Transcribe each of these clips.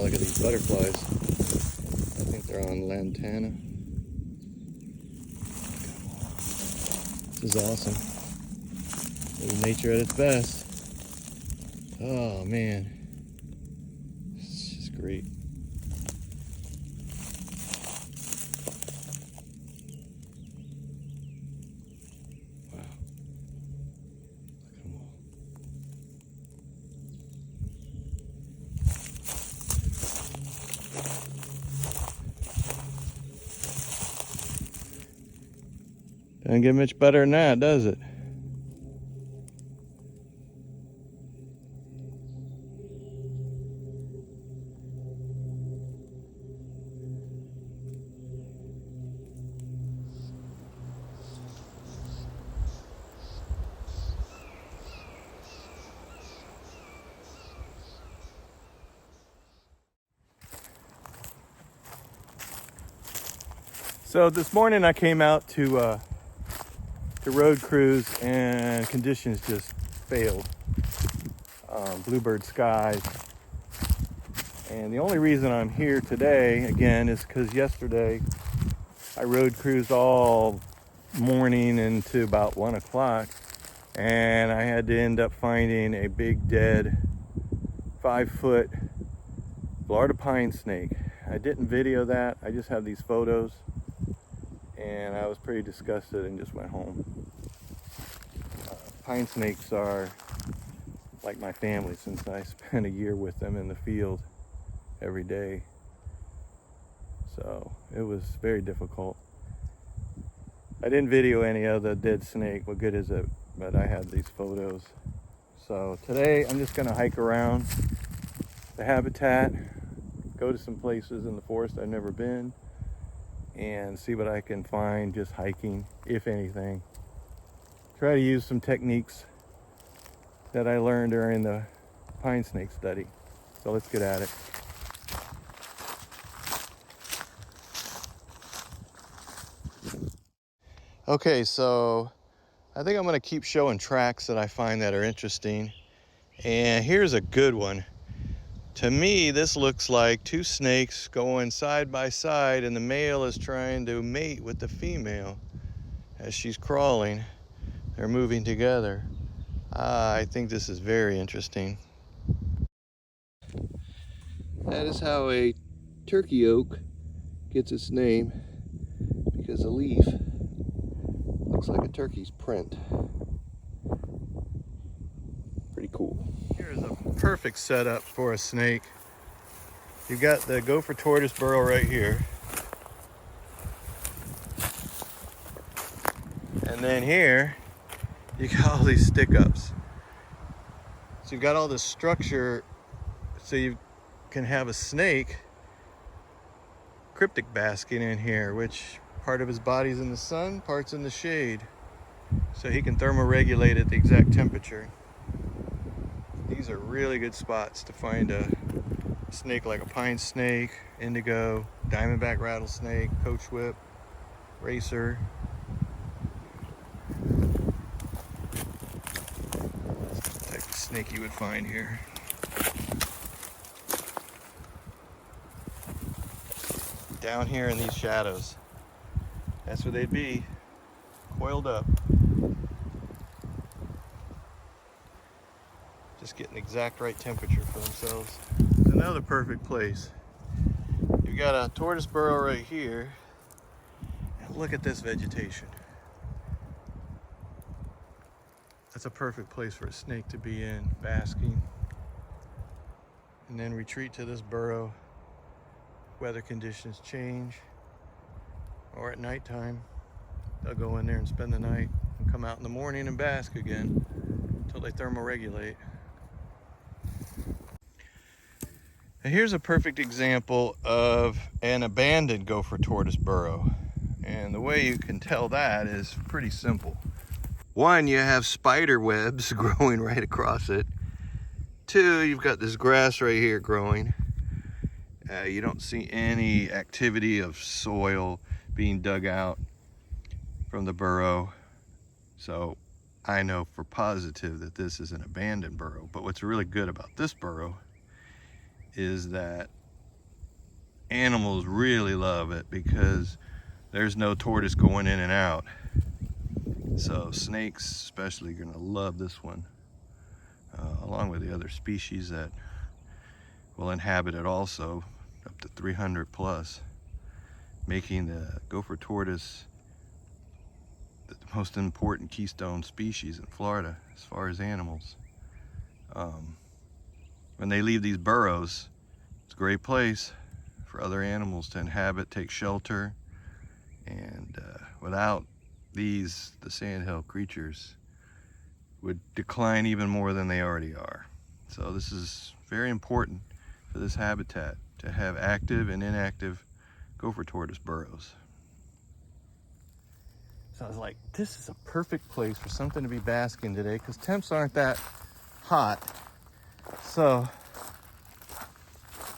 look at these butterflies. I think they're on lantana. This is awesome. This is nature at its best. Oh man, it's just great. Wow. Look at them all. Doesn't get much better than that, does it? So this morning I came out to road cruise and conditions just failed. Bluebird skies. And the only reason I'm here today again is because yesterday I road cruised all morning into about 1 o'clock, and I had to end up finding a big dead 5-foot Florida pine snake. I didn't video that, I just have these photos, and I was pretty disgusted and just went home. Pine snakes are like my family since I spent a year with them in the field every day. So it was very difficult. I didn't video any of the dead snake, what good is it? But I had these photos. So today I'm just gonna hike around the habitat, go to some places in the forest I've never been, and see what I can find just hiking, if anything. Try to use some techniques that I learned during the pine snake study. So let's get at it. Okay, so I think I'm gonna keep showing tracks that I find that are interesting. And here's a good one. To me, this looks like two snakes going side by side, and the male is trying to mate with the female as she's crawling. They're moving together. I think this is very interesting. That is how a turkey oak gets its name, because a leaf looks like a turkey's print. Pretty cool. Here's a perfect setup for a snake. You've got the Gopher tortoise burrow right here. And then here, you got all these stick-ups. So you've got all this structure so you can have a snake cryptic basking in here, which part of his body's in the sun, part's in the shade. So he can thermoregulate at the exact temperature. These are really good spots to find a snake like a pine snake, indigo, diamondback rattlesnake, coach whip, racer. That's the type of snake you would find here. Down here in these shadows, that's where they'd be, coiled up. Just getting the exact right temperature for themselves. It's another perfect place. You've got a tortoise burrow right here, and look at this vegetation. That's a perfect place for a snake to be in, basking. And then retreat to this burrow. Weather conditions change, or at nighttime, they'll go in there and spend the night and come out in the morning and bask again until they thermoregulate. And here's a perfect example of an abandoned gopher tortoise burrow. And the way you can tell that is pretty simple. One, you have spider webs growing right across it. Two, you've got this grass right here growing. You don't see any activity of soil being dug out from the burrow. So I know for positive that this is an abandoned burrow. But what's really good about this burrow is that animals really love it because there's no tortoise going in and out. So snakes especially are gonna love this one, along with the other species that will inhabit it also, up to 300 plus, making the gopher tortoise the most important keystone species in Florida as far as animals. When they leave these burrows, it's a great place for other animals to inhabit, take shelter, and without these, the sandhill creatures would decline even more than they already are. So this is very important for this habitat to have active and inactive gopher tortoise burrows. So I was like, this is a perfect place for something to be basking today because temps aren't that hot. So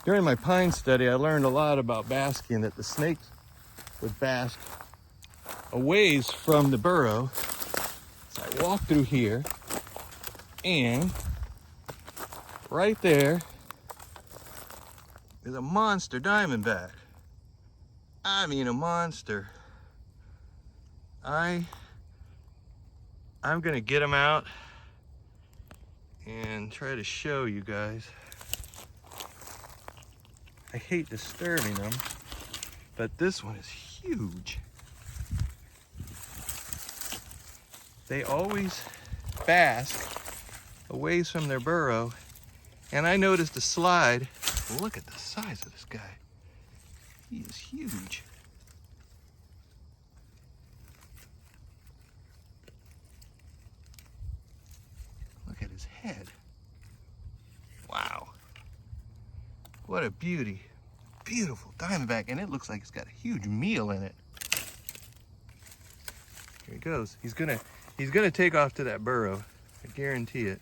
during my pine study, I learned a lot about basking, that the snakes would bask a ways from the burrow. So I walk through here, and right there is a monster diamondback. I mean, a monster. I'm gonna get him out and try to show you guys. I hate disturbing them, but this one is huge. They always bask a ways from their burrow, and I noticed a slide. Look at the size of this guy. He is huge. Look at his head. Wow. What a beauty. Beautiful diamondback, and it looks like it's got a huge meal in it. Here he goes. He's gonna take off to that burrow. I guarantee it.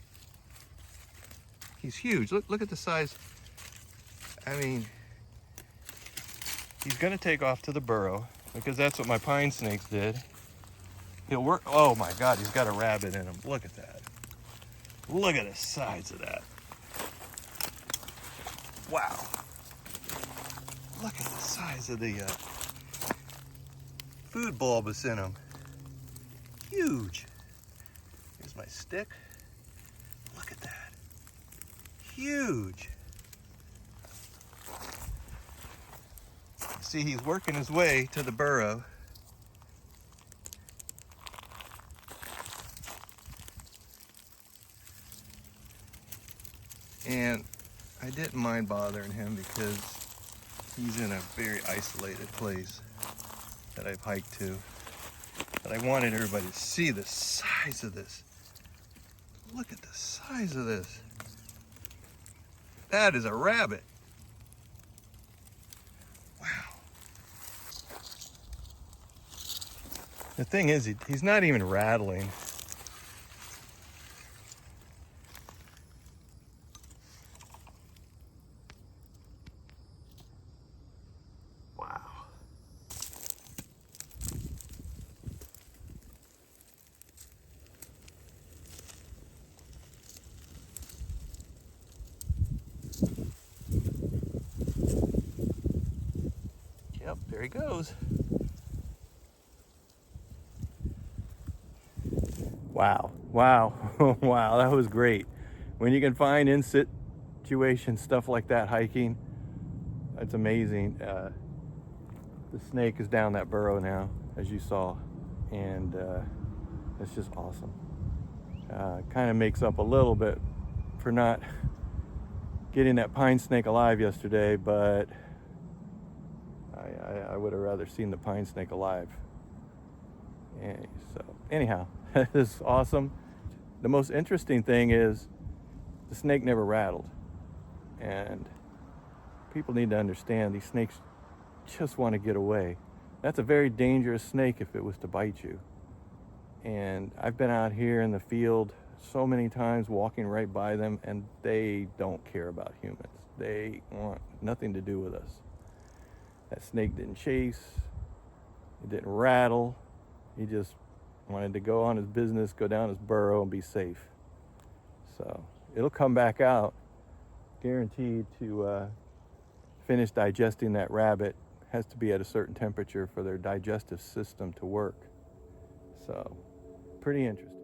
He's huge. Look at the size. I mean, he's gonna take off to the burrow because that's what my pine snakes did. He'll work. Oh my God, he's got a rabbit in him. Look at that. Look at the size of that. Wow. Look at the size of the food bulbous in him. Huge. Here's my stick. Look at that. Huge. See, he's working his way to the burrow. And I didn't mind bothering him because he's in a very isolated place that I've hiked to. But I wanted everybody to see the size of this. Look at the size of this. That is a rabbit. Wow. The thing is, he's not even rattling. Wow. Yep, there he goes. Wow, wow, wow, that was great. When you can find in-situation stuff like that hiking, it's amazing. The snake is down that burrow now, as you saw, and it's just awesome. Kind of makes up a little bit for not getting that pine snake alive yesterday, but I would have rather seen the pine snake alive. And so anyhow, this is awesome. The most interesting thing is the snake never rattled, and people need to understand these snakes just want to get away. That's a very dangerous snake if it was to bite you. And I've been out here in the field so many times walking right by them, and they don't care about humans. They want nothing to do with us. That snake didn't chase, it didn't rattle. He just wanted to go on his business, go down his burrow, and be safe. So it'll come back out, guaranteed to finish digesting that rabbit, has to be at a certain temperature for their digestive system to work. So, pretty interesting.